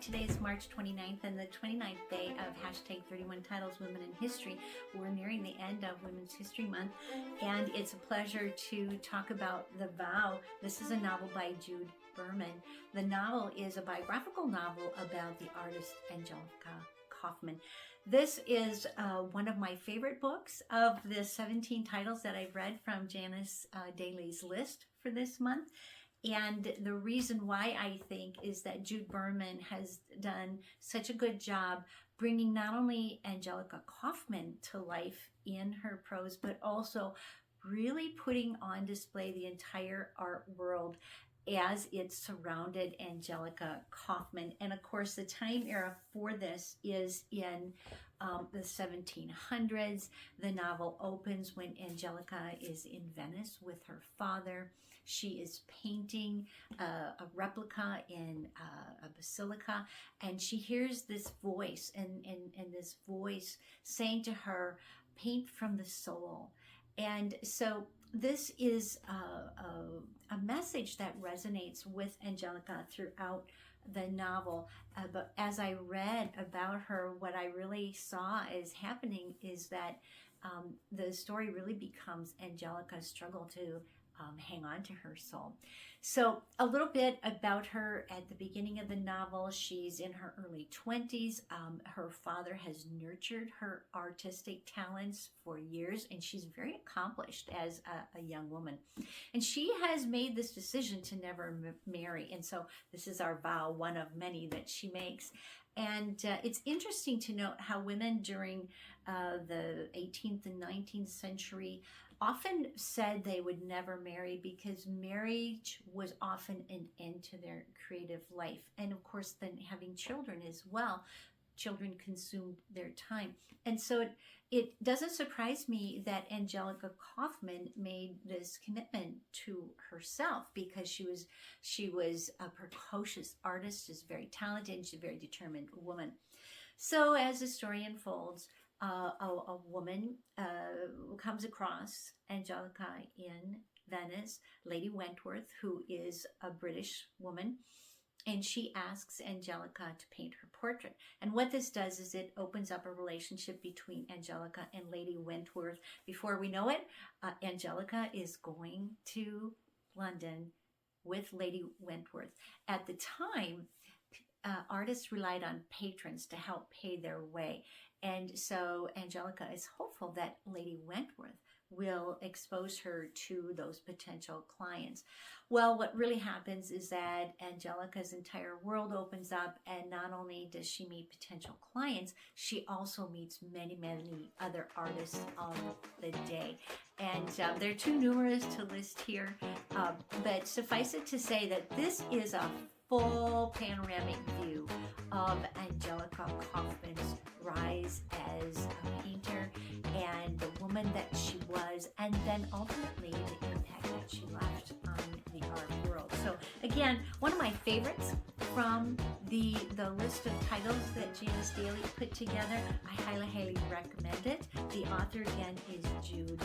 Today is March 29th and the 29th day of hashtag 31 Titles Women in History. We're nearing the end of Women's History Month, and it's a pleasure to talk about The Vow. This is a novel by Jude Berman. The novel is a biographical novel about the artist Angelica Kauffman. This is one of my favorite books of the 17 titles that I've read from Janice Daly's list for this month. And the reason why I think is that Jude Berman has done such a good job bringing not only Angelica Kauffman to life in her prose, but also really putting on display the entire art world as it surrounded Angelica Kauffman. And of course, the time era for this is in the 1700s. The novel opens when Angelica is in Venice with her father. She is painting a replica in a basilica, and she hears this voice, and this voice saying to her, "Paint from the soul." And so this is a message that resonates with Angelica throughout the novel. But as I read about her, what I really saw is happening is that the story really becomes Angelica's struggle to hang on to her soul. So a little bit about her at the beginning of the novel. She's in her early 20s. Her father has nurtured her artistic talents for years, and she's very accomplished as a young woman. And she has made this decision to never marry. And so this is our vow, one of many that she makes. And it's interesting to note how women during the 18th and 19th century often said they would never marry because marriage was often an end to their creative life. And of course, then having children as well. Children consumed their time. And so it doesn't surprise me that Angelica Kauffman made this commitment to herself because she was a precocious artist, she's very talented, she's a very determined woman. So as the story unfolds, a woman comes across Angelica in Venice, Lady Wentworth, who is a British woman, and she asks Angelica to paint her portrait. And what this does is it opens up a relationship between Angelica and Lady Wentworth. Before we know it, Angelica is going to London with Lady Wentworth. At the time, artists relied on patrons to help pay their way. And so Angelica is hopeful that Lady Wentworth will expose her to those potential clients. Well, what really happens is that Angelica's entire world opens up, and not only does she meet potential clients, she also meets many, many other artists of the day. And they're too numerous to list here, but suffice it to say that this is a full panoramic view of Angelica Kauffman's rise as a painter and the woman that she was, and then ultimately the impact that she left on the art world. So again, one of my favorites from the list of titles that Janice Daly put together. I highly recommend it. The author again is Jude